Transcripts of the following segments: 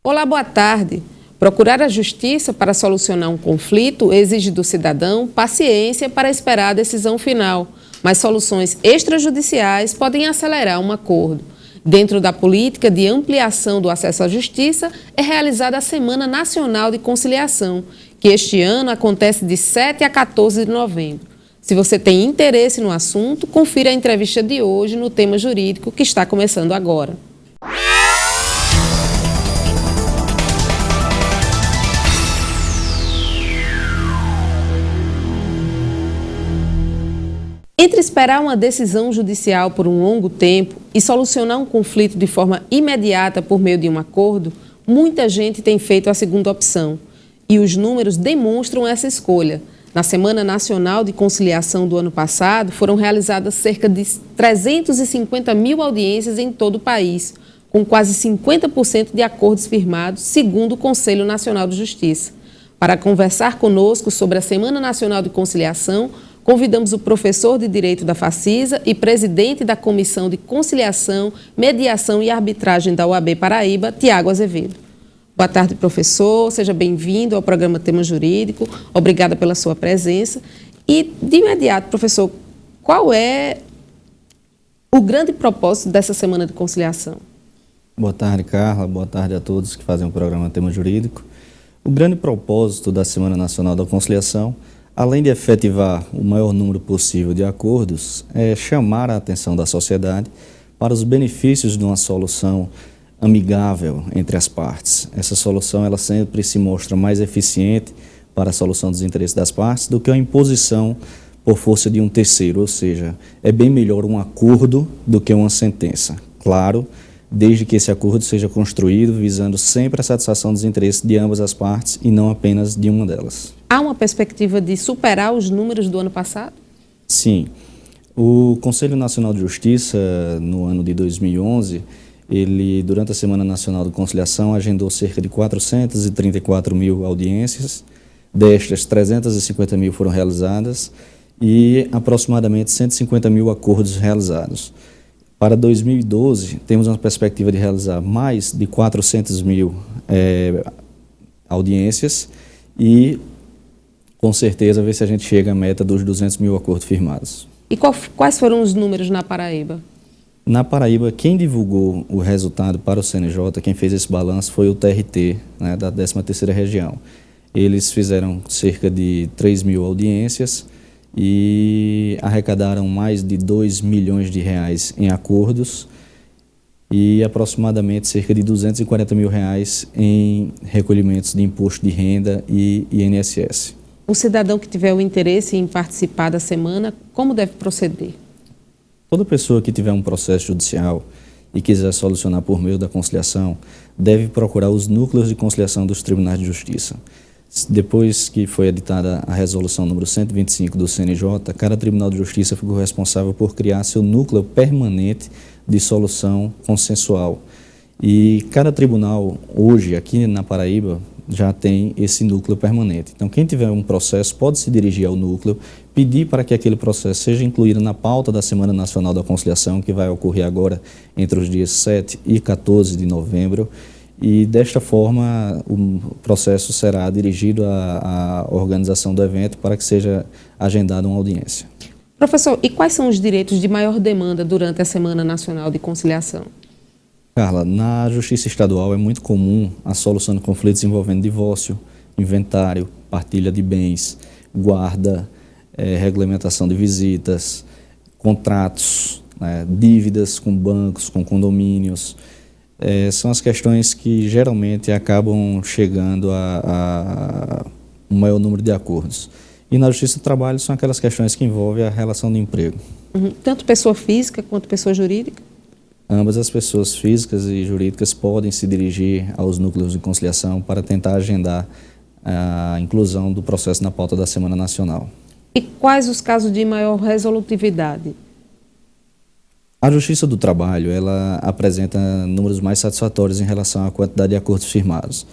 Olá, boa tarde. Procurar a justiça para solucionar um conflito exige do cidadão paciência para esperar a decisão final, mas soluções extrajudiciais podem acelerar um acordo. Dentro da política de ampliação do acesso à justiça, é realizada a Semana Nacional de Conciliação, que este ano acontece de 7 a 14 de novembro. Se você tem interesse no assunto, confira a entrevista de hoje no Tema Jurídico, que está começando agora. Entre esperar uma decisão judicial por um longo tempo e solucionar um conflito de forma imediata por meio de um acordo, muita gente tem feito a segunda opção. E os números demonstram essa escolha. Na Semana Nacional de Conciliação do ano passado, foram realizadas cerca de 350 mil audiências em todo o país, com quase 50% de acordos firmados, segundo o Conselho Nacional de Justiça. Para conversar conosco sobre a Semana Nacional de Conciliação, convidamos o professor de Direito da Facisa e presidente da Comissão de Conciliação, Mediação e Arbitragem da OAB Paraíba, Tiago Azevedo. Boa tarde, professor. Seja bem-vindo ao programa Tema Jurídico. Obrigada pela sua presença. E, de imediato, professor, qual é o grande propósito dessa Semana de Conciliação? Boa tarde, Carla. Boa tarde a todos que fazem o programa Tema Jurídico. O grande propósito da Semana Nacional da Conciliação, além de efetivar o maior número possível de acordos, é chamar a atenção da sociedade para os benefícios de uma solução amigável entre as partes. Essa solução ela sempre se mostra mais eficiente para a solução dos interesses das partes do que a imposição por força de um terceiro, ou seja, é bem melhor um acordo do que uma sentença. Claro, desde que esse acordo seja construído visando sempre a satisfação dos interesses de ambas as partes e não apenas de uma delas. Há uma perspectiva de superar os números do ano passado? Sim. O Conselho Nacional de Justiça, no ano de 2011, ele, durante a Semana Nacional de Conciliação, agendou cerca de 434 mil audiências. Destas, 350 mil foram realizadas e aproximadamente 150 mil acordos realizados. Para 2012, temos uma perspectiva de realizar mais de 400 mil audiências e, com certeza, ver se a gente chega à meta dos 200 mil acordos firmados. E quais foram os números na Paraíba? Na Paraíba, quem divulgou o resultado para o CNJ, quem fez esse balanço foi o TRT, né, da 13ª Região. Eles fizeram cerca de 3 mil audiências e arrecadaram mais de 2 milhões de reais em acordos e aproximadamente cerca de 240 mil reais em recolhimentos de imposto de renda e INSS. O cidadão que tiver o interesse em participar da semana, como deve proceder? Toda pessoa que tiver um processo judicial e quiser solucionar por meio da conciliação, deve procurar os núcleos de conciliação dos tribunais de justiça. Depois que foi editada a resolução número 125 do CNJ, cada tribunal de justiça ficou responsável por criar seu núcleo permanente de solução consensual. E cada tribunal, hoje, aqui na Paraíba, já tem esse núcleo permanente. Então, quem tiver um processo pode se dirigir ao núcleo, pedir para que aquele processo seja incluído na pauta da Semana Nacional da Conciliação, que vai ocorrer agora entre os dias 7 e 14 de novembro. E, desta forma, o processo será dirigido à organização do evento para que seja agendada uma audiência. Professor, e quais são os direitos de maior demanda durante a Semana Nacional de Conciliação? Carla, na Justiça Estadual é muito comum a solução de conflitos envolvendo divórcio, inventário, partilha de bens, guarda, regulamentação de visitas, contratos, dívidas com bancos, com condomínios. São as questões que geralmente acabam chegando a um maior número de acordos. E na Justiça do Trabalho são aquelas questões que envolvem a relação de emprego. Tanto pessoa física quanto pessoa jurídica? Ambas as pessoas físicas e jurídicas podem se dirigir aos núcleos de conciliação para tentar agendar a inclusão do processo na pauta da Semana Nacional. E quais os casos de maior resolutividade? A Justiça do Trabalho, ela apresenta números mais satisfatórios em relação à quantidade de acordos firmados.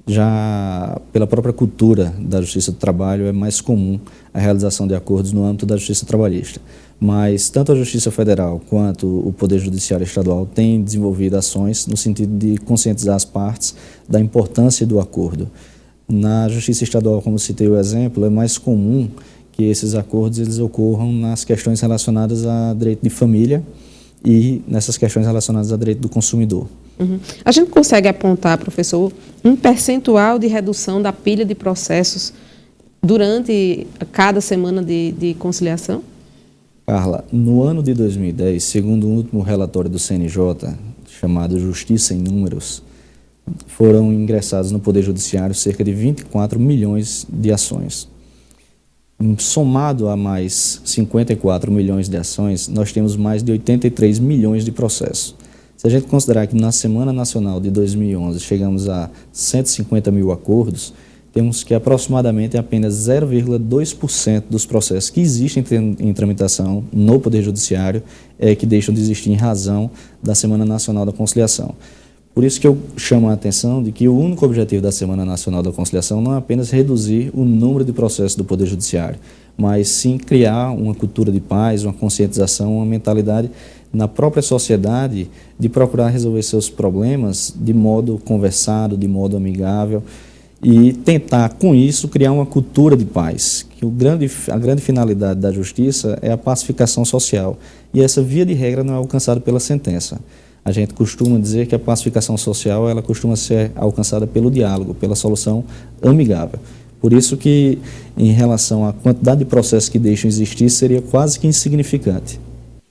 Já pela própria cultura da Justiça do Trabalho, é mais comum a realização de acordos no âmbito da Justiça Trabalhista. mas tanto a Justiça Federal quanto o Poder Judiciário Estadual têm desenvolvido ações no sentido de conscientizar as partes da importância do acordo. Na Justiça Estadual, como citei o exemplo, é mais comum que esses acordos eles ocorram nas questões relacionadas a direito de família e nessas questões relacionadas a direito do consumidor. A gente consegue apontar, professor, um percentual de redução da pilha de processos durante cada semana de conciliação? Carla, no ano de 2010, segundo o último relatório do CNJ, chamado Justiça em Números, foram ingressados no Poder Judiciário cerca de 24 milhões de ações. Somado a mais 54 milhões de ações, nós temos mais de 83 milhões de processos. Se a gente considerar que na Semana Nacional de 2011 chegamos a 150 mil acordos, temos que aproximadamente apenas 0,2% dos processos que existem em tramitação no Poder Judiciário que deixam de existir em razão da Semana Nacional da Conciliação. Por isso que eu chamo a atenção de que o único objetivo da Semana Nacional da Conciliação não é apenas reduzir o número de processos do Poder Judiciário, mas sim criar uma cultura de paz, uma conscientização, uma mentalidade na própria sociedade de procurar resolver seus problemas de modo conversado, de modo amigável e tentar, com isso, criar uma cultura de paz. Que a grande finalidade da justiça é a pacificação social e essa, via de regra, não é alcançada pela sentença. A gente costuma dizer que a pacificação social ela costuma ser alcançada pelo diálogo, pela solução amigável. Por isso que, em relação à quantidade de processos que deixam existir, seria quase que insignificante.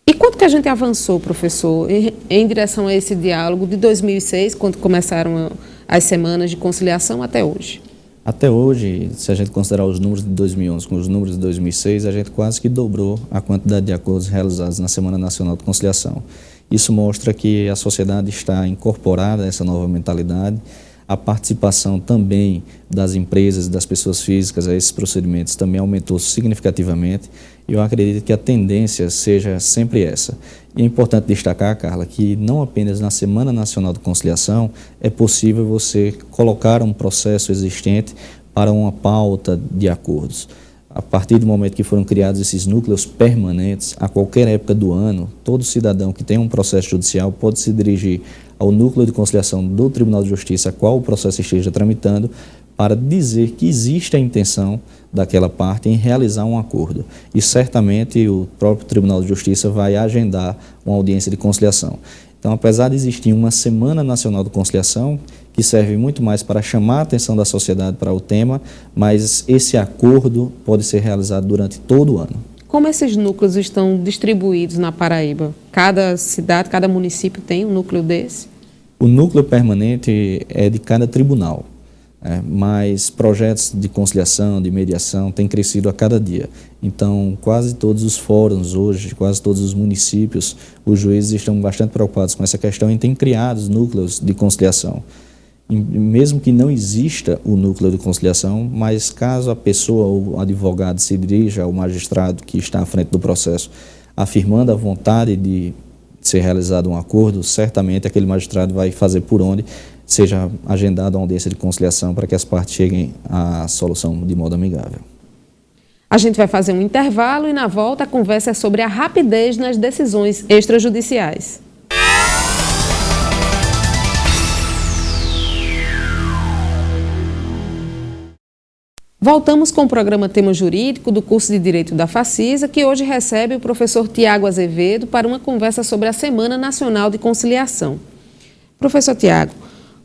E quanto que a gente avançou, professor, em direção a esse diálogo de 2006, quando começaram as semanas de conciliação, até hoje? Até hoje, se a gente considerar os números de 2011 com os números de 2006, a gente quase que dobrou a quantidade de acordos realizados na Semana Nacional de Conciliação. Isso mostra que a sociedade está incorporada a essa nova mentalidade. A participação também das empresas e das pessoas físicas a esses procedimentos também aumentou significativamente. E eu acredito que a tendência seja sempre essa. E é importante destacar, Carla, que não apenas na Semana Nacional de Conciliação é possível você colocar um processo existente para uma pauta de acordos. A partir do momento que foram criados esses núcleos permanentes, a qualquer época do ano, todo cidadão que tem um processo judicial pode se dirigir ao núcleo de conciliação do Tribunal de Justiça, a qual o processo esteja tramitando, para dizer que existe a intenção daquela parte em realizar um acordo. E certamente o próprio Tribunal de Justiça vai agendar uma audiência de conciliação. Então, apesar de existir uma Semana Nacional de Conciliação, que serve muito mais para chamar a atenção da sociedade para o tema, mas esse acordo pode ser realizado durante todo o ano. Como esses núcleos estão distribuídos na Paraíba? Cada cidade, cada município tem um núcleo desse? O núcleo permanente é de cada tribunal, mas projetos de conciliação, de mediação, têm crescido a cada dia. Então, quase todos os fóruns hoje, quase todos os municípios, os juízes estão bastante preocupados com essa questão e têm criado núcleos de conciliação. Mesmo que não exista o núcleo de conciliação, mas caso a pessoa ou o advogado se dirija ao magistrado que está à frente do processo, afirmando a vontade de ser realizado um acordo, certamente aquele magistrado vai fazer por onde seja agendada uma audiência de conciliação para que as partes cheguem à solução de modo amigável. A gente vai fazer um intervalo e na volta a conversa é sobre a rapidez nas decisões extrajudiciais. Voltamos com o programa Tema Jurídico do curso de Direito da Facisa, que hoje recebe o professor Tiago Azevedo para uma conversa sobre a Semana Nacional de Conciliação. Professor Tiago,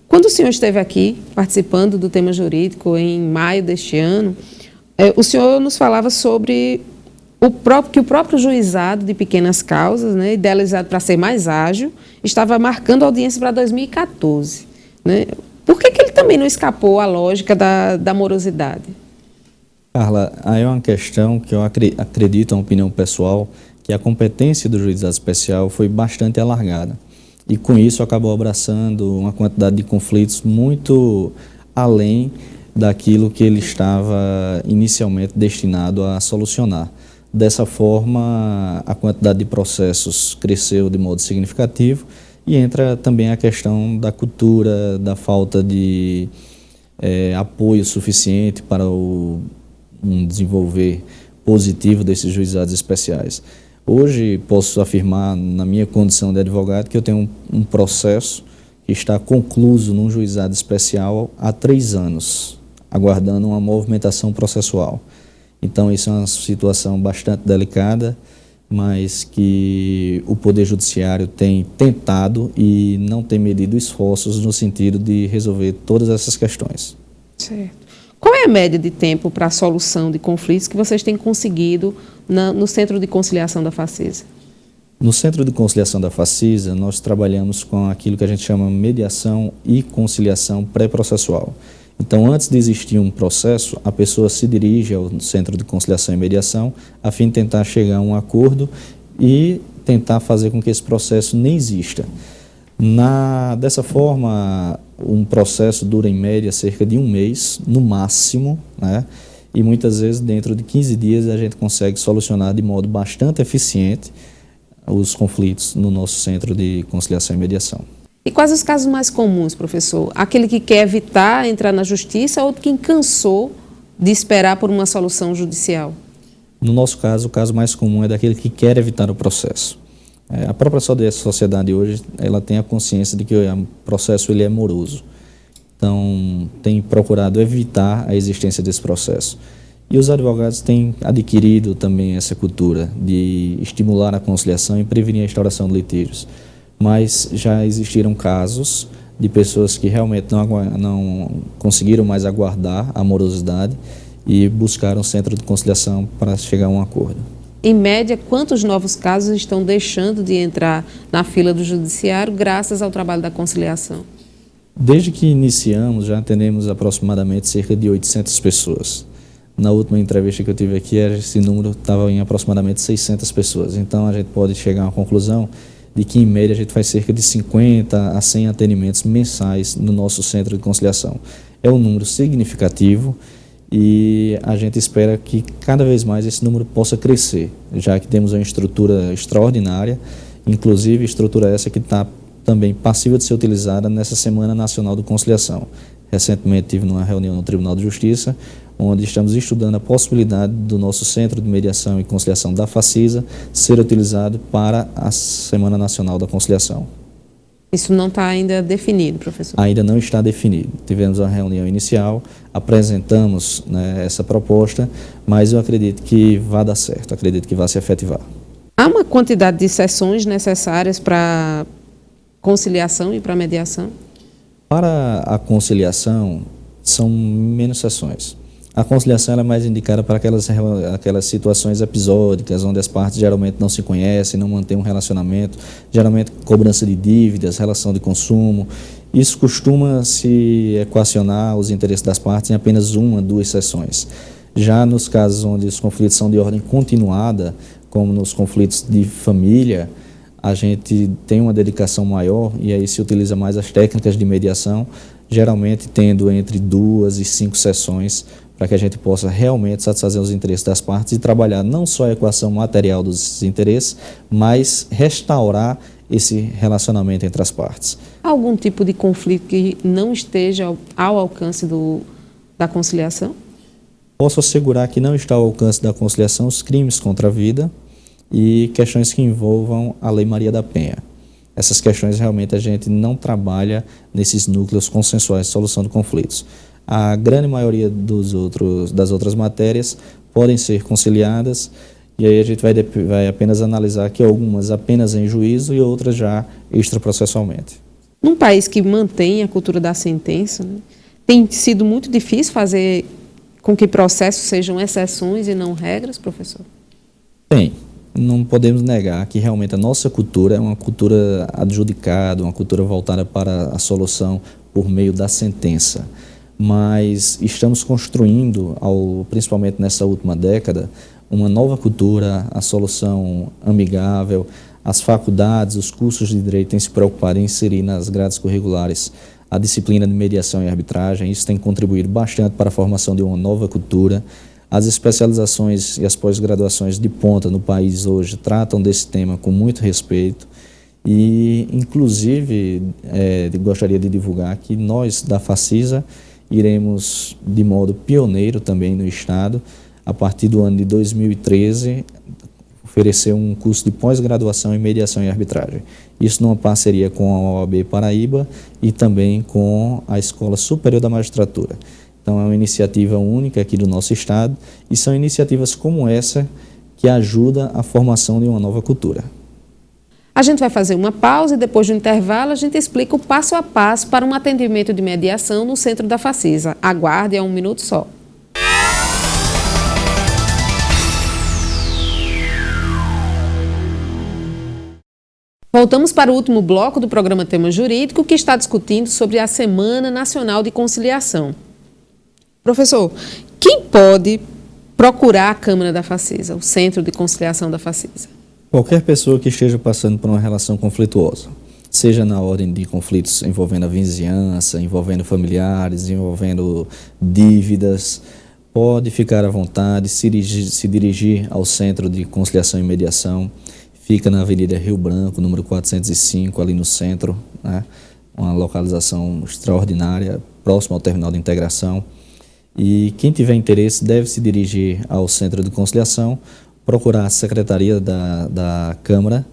quando o senhor esteve aqui participando do Tema Jurídico em maio deste ano, o senhor nos falava sobre que o próprio juizado de pequenas causas, idealizado para ser mais ágil, estava marcando audiência para 2014. Por que ele também não escapou à lógica da morosidade? Carla, aí é uma questão que eu acredito, é uma opinião pessoal, que a competência do juizado especial foi bastante alargada. E com isso acabou abraçando uma quantidade de conflitos muito além daquilo que ele estava inicialmente destinado a solucionar. Dessa forma, a quantidade de processos cresceu de modo significativo e entra também a questão da cultura, da falta de apoio suficiente para um desenvolver positivo desses juizados especiais. Hoje posso afirmar, na minha condição de advogado, que eu tenho um processo que está concluído num juizado especial há 3 anos, aguardando uma movimentação processual. Então isso é uma situação bastante delicada, mas que o Poder Judiciário tem tentado e não tem medido esforços no sentido de resolver todas essas questões. Certo. Qual é a média de tempo para a solução de conflitos que vocês têm conseguido no Centro de Conciliação da Facisa? No Centro de Conciliação da Facisa, nós trabalhamos com aquilo que a gente chama mediação e conciliação pré-processual. Então, antes de existir um processo, a pessoa se dirige ao Centro de Conciliação e Mediação a fim de tentar chegar a um acordo e tentar fazer com que esse processo nem exista. Dessa forma, um processo dura em média cerca de 1 mês, no máximo, né? E muitas vezes dentro de 15 dias a gente consegue solucionar de modo bastante eficiente os conflitos no nosso Centro de Conciliação e Mediação. E quais os casos mais comuns, professor? Aquele que quer evitar entrar na justiça ou quem cansou de esperar por uma solução judicial? No nosso caso, o caso mais comum é daquele que quer evitar o processo. A própria sociedade hoje, ela tem a consciência de que o processo ele é moroso. Então, tem procurado evitar a existência desse processo. E os advogados têm adquirido também essa cultura de estimular a conciliação e prevenir a instauração de litígios. Mas já existiram casos de pessoas que realmente não conseguiram mais aguardar a morosidade e buscaram um centro de conciliação para chegar a um acordo. Em média, quantos novos casos estão deixando de entrar na fila do judiciário graças ao trabalho da conciliação? Desde que iniciamos, já atendemos aproximadamente cerca de 800 pessoas. Na última entrevista que eu tive aqui, esse número estava em aproximadamente 600 pessoas. Então, a gente pode chegar a uma conclusão de que, em média, a gente faz cerca de 50 a 100 atendimentos mensais no nosso centro de conciliação. É um número significativo e a gente espera que cada vez mais esse número possa crescer, já que temos uma estrutura extraordinária, inclusive estrutura essa que está também passível de ser utilizada nessa Semana Nacional de Conciliação. Recentemente tive uma reunião no Tribunal de Justiça, onde estamos estudando a possibilidade do nosso Centro de Mediação e Conciliação da Facisa ser utilizado para a Semana Nacional da Conciliação. Isso não está ainda definido, professor? Ainda não está definido. Tivemos uma reunião inicial, apresentamos, né, essa proposta, mas eu acredito que vai dar certo, acredito que vai se efetivar. Há uma quantidade de sessões necessárias para conciliação e para mediação? Para a conciliação, são menos sessões. A conciliação é mais indicada para aquelas situações episódicas, onde as partes geralmente não se conhecem, não mantêm um relacionamento, geralmente cobrança de dívidas, relação de consumo. Isso costuma se equacionar os interesses das partes em apenas 1 a 2 sessões. Já nos casos onde os conflitos são de ordem continuada, como nos conflitos de família, a gente tem uma dedicação maior e aí se utiliza mais as técnicas de mediação, geralmente tendo entre 2 e 5 sessões, para que a gente possa realmente satisfazer os interesses das partes e trabalhar não só a equação material dos interesses, mas restaurar esse relacionamento entre as partes. Há algum tipo de conflito que não esteja ao alcance da conciliação? Posso assegurar que não está ao alcance da conciliação os crimes contra a vida e questões que envolvam a Lei Maria da Penha. Essas questões realmente a gente não trabalha nesses núcleos consensuais de solução de conflitos. A grande maioria das outras matérias podem ser conciliadas e aí a gente vai apenas analisar que algumas apenas em juízo e outras já extraprocessualmente. Num país que mantém a cultura da sentença, né, tem sido muito difícil fazer com que processos sejam exceções e não regras, professor? Tem. Não podemos negar que realmente a nossa cultura é uma cultura adjudicada, uma cultura voltada para a solução por meio da sentença. Mas estamos construindo, principalmente nessa última década, uma nova cultura, a solução amigável. As faculdades, os cursos de direito têm se preocupado em inserir nas grades curriculares a disciplina de mediação e arbitragem. Isso tem contribuído bastante para a formação de uma nova cultura. As especializações e as pós-graduações de ponta no país hoje tratam desse tema com muito respeito e, inclusive, gostaria de divulgar que nós, da Facisa, iremos, de modo pioneiro também no Estado, a partir do ano de 2013, oferecer um curso de pós-graduação em mediação e arbitragem. Isso numa parceria com a OAB Paraíba e também com a Escola Superior da Magistratura. Então é uma iniciativa única aqui do nosso estado e são iniciativas como essa que ajudam a formação de uma nova cultura. A gente vai fazer uma pausa e depois do intervalo a gente explica o passo a passo para um atendimento de mediação no Centro da Facisa. Aguarde, é um minuto só. Voltamos para o último bloco do programa Tema Jurídico, que está discutindo sobre a Semana Nacional de Conciliação. Professor, quem pode procurar a Câmara da Facisa, o Centro de Conciliação da Facisa? Qualquer pessoa que esteja passando por uma relação conflituosa, seja na ordem de conflitos envolvendo a vizinhança, envolvendo familiares, envolvendo dívidas, pode ficar à vontade, se dirigir ao Centro de Conciliação e Mediação. Fica na Avenida Rio Branco, número 405, ali no centro, né? Uma localização extraordinária, próximo ao terminal de integração. E quem tiver interesse deve se dirigir ao Centro de Conciliação, procurar a Secretaria da Câmara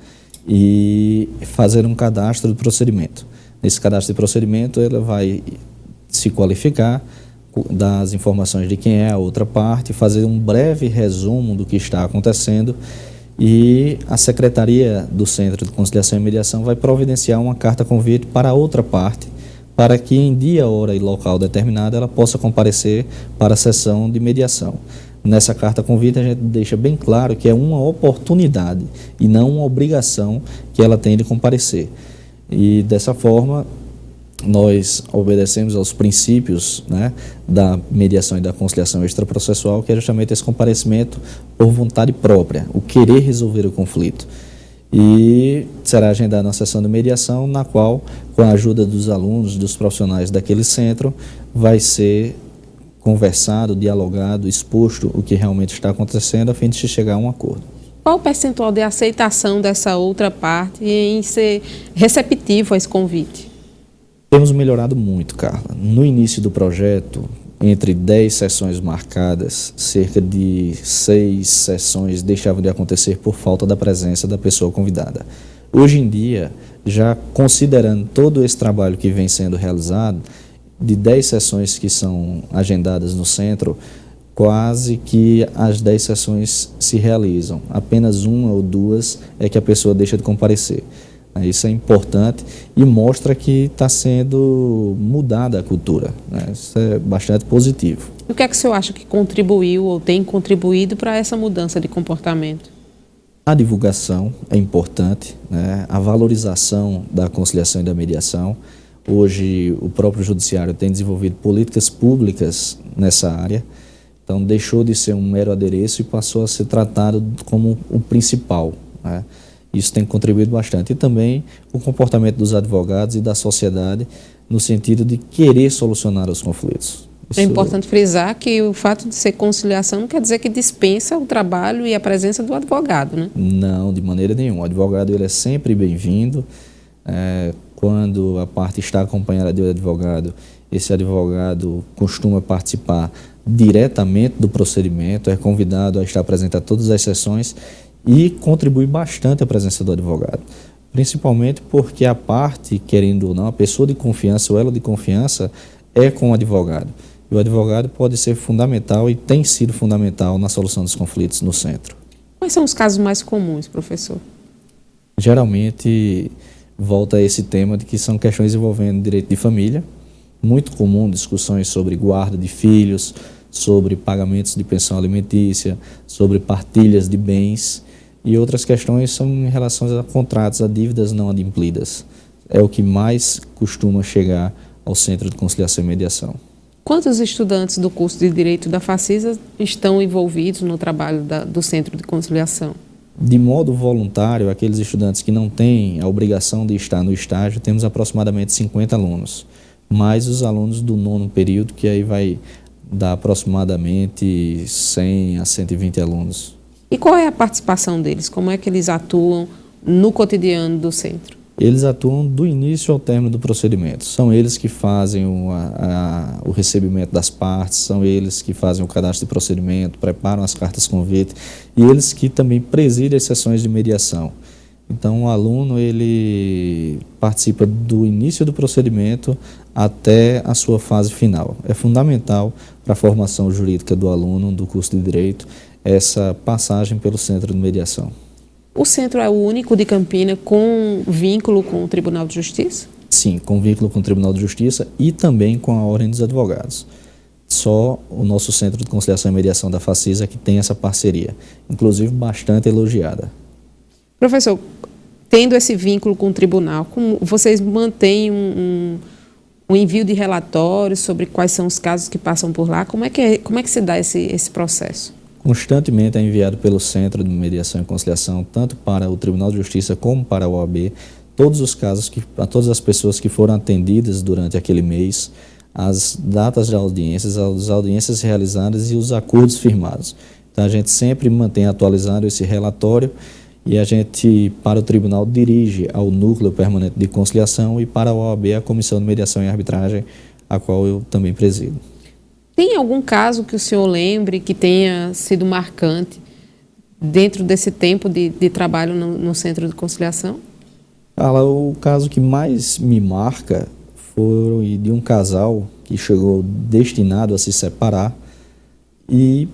e fazer um cadastro de procedimento. Nesse cadastro de procedimento, ela vai se qualificar, dar as informações de quem é a outra parte, fazer um breve resumo do que está acontecendo e a Secretaria do Centro de Conciliação e Mediação vai providenciar uma carta-convite para a outra parte, para que em dia, hora e local determinado ela possa comparecer para a sessão de mediação. Nessa carta-convite a gente deixa bem claro que é uma oportunidade e não uma obrigação que ela tem de comparecer. E dessa forma nós obedecemos aos princípios, né, da mediação e da conciliação extraprocessual, que é justamente esse comparecimento por vontade própria, o querer resolver o conflito. E será agendada uma sessão de mediação na qual, com a ajuda dos alunos, dos profissionais daquele centro, vai ser conversado, dialogado, exposto o que realmente está acontecendo a fim de se chegar a um acordo. Qual o percentual de aceitação dessa outra parte em ser receptivo a esse convite? Temos melhorado muito, Carla. No início do projeto, entre 10 sessões marcadas, cerca de 6 sessões deixavam de acontecer por falta da presença da pessoa convidada. Hoje em dia, já considerando todo esse trabalho que vem sendo realizado, de 10 sessões que são agendadas no centro, quase que as 10 sessões se realizam. Apenas uma ou duas é que a pessoa deixa de comparecer. Isso é importante e mostra que está sendo mudada a cultura, né? Isso é bastante positivo. E o que é que o senhor acha que contribuiu ou tem contribuído para essa mudança de comportamento? A divulgação é importante, né? A valorização da conciliação e da mediação. Hoje o próprio judiciário tem desenvolvido políticas públicas nessa área, então deixou de ser um mero adereço e passou a ser tratado como o principal, né? Isso tem contribuído bastante. E também o comportamento dos advogados e da sociedade no sentido de querer solucionar os conflitos. É importante frisar que o fato de ser conciliação não quer dizer que dispensa o trabalho e a presença do advogado, né? Não, de maneira nenhuma. O advogado ele é sempre bem-vindo. Quando a parte está acompanhada de um advogado, esse advogado costuma participar diretamente do procedimento, é convidado a estar presente a todas as sessões e contribui bastante a presença do advogado. Principalmente porque a parte, querendo ou não, a pessoa de confiança ou ela de confiança é com o advogado. E o advogado pode ser fundamental e tem sido fundamental na solução dos conflitos no centro. Quais são os casos mais comuns, professor? Geralmente volta a esse tema de que são questões envolvendo direito de família, muito comum discussões sobre guarda de filhos, sobre pagamentos de pensão alimentícia, sobre partilhas de bens e outras questões são em relação a contratos, a dívidas não adimplidas. É o que mais costuma chegar ao Centro de Conciliação e Mediação. Quantos estudantes do curso de Direito da Facisa estão envolvidos no trabalho do Centro de Conciliação? De modo voluntário, aqueles estudantes que não têm a obrigação de estar no estágio, temos aproximadamente 50 alunos, mais os alunos do 9º período, que aí vai dar aproximadamente 100 a 120 alunos. E qual é a participação deles? Como é que eles atuam no cotidiano do centro? eles atuam do início ao término do procedimento. São eles que fazem o recebimento das partes, são eles que fazem o cadastro de procedimento, preparam as cartas convite e eles que também presidem as sessões de mediação. Então, o aluno ele participa do início do procedimento até a sua fase final. É fundamental para a formação jurídica do aluno do curso de Direito essa passagem pelo Centro de Mediação. O centro é o único de Campina com vínculo com o Tribunal de Justiça? Sim, com vínculo com o Tribunal de Justiça e também com a Ordem dos Advogados. Só o nosso Centro de Conciliação e Mediação da Facisa que tem essa parceria, inclusive bastante elogiada. Professor, tendo esse vínculo com o tribunal, como vocês mantêm um envio de relatórios sobre quais são os casos que passam por lá? Como é que se dá esse processo? Constantemente é enviado pelo Centro de Mediação e Conciliação, tanto para o Tribunal de Justiça como para a OAB, todos os casos, todas as pessoas que foram atendidas durante aquele mês, as datas de audiências, as audiências realizadas e os acordos firmados. Então a gente sempre mantém atualizado esse relatório e a gente, para o tribunal, dirige ao Núcleo Permanente de Conciliação e para a OAB a Comissão de Mediação e Arbitragem, a qual eu também presido. Tem algum caso que o senhor lembre que tenha sido marcante dentro desse tempo de trabalho no Centro de Conciliação? Carla, o caso que mais me marca foi de um casal que chegou destinado a se separar e,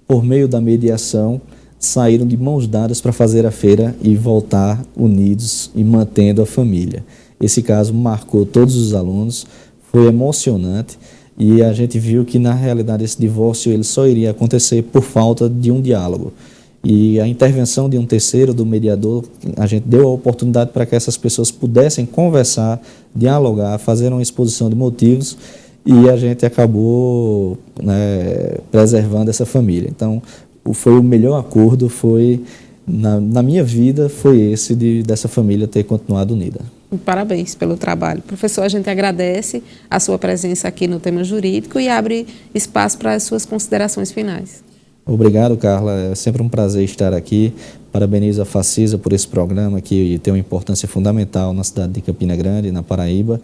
por meio da mediação, saíram de mãos dadas para fazer a feira e voltar unidos e mantendo a família. Esse caso marcou todos os alunos, foi emocionante e a gente viu que, na realidade, esse divórcio ele só iria acontecer por falta de um diálogo. E a intervenção de um terceiro, do mediador, a gente deu a oportunidade para que essas pessoas pudessem conversar, dialogar, fazer uma exposição de motivos e a gente acabou, preservando essa família. Então, foi o melhor acordo, na minha vida, foi esse dessa família ter continuado unida. Parabéns pelo trabalho. Professor, a gente agradece a sua presença aqui no Tema Jurídico e abre espaço para as suas considerações finais. Obrigado, Carla. É sempre um prazer estar aqui. Parabenizo a Facisa por esse programa que tem uma importância fundamental na cidade de Campina Grande, na Paraíba.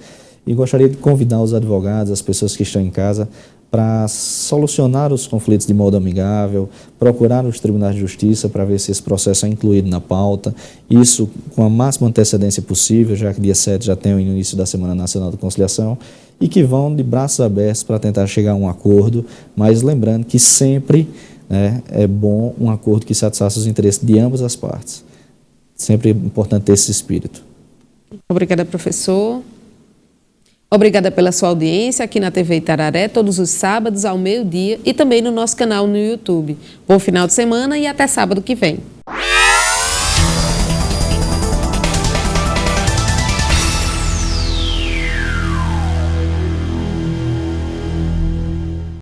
E gostaria de convidar os advogados, as pessoas que estão em casa, para solucionar os conflitos de modo amigável, procurar os tribunais de justiça para ver se esse processo é incluído na pauta, isso com a máxima antecedência possível, já que dia 7 já tem o início da Semana Nacional de Conciliação, e que vão de braços abertos para tentar chegar a um acordo, mas lembrando que sempre é bom um acordo que satisfaça os interesses de ambas as partes. Sempre é importante ter esse espírito. Obrigada, professor. Obrigada pela sua audiência aqui na TV Itararé, todos os sábados ao meio-dia e também no nosso canal no YouTube. Bom final de semana e até sábado que vem.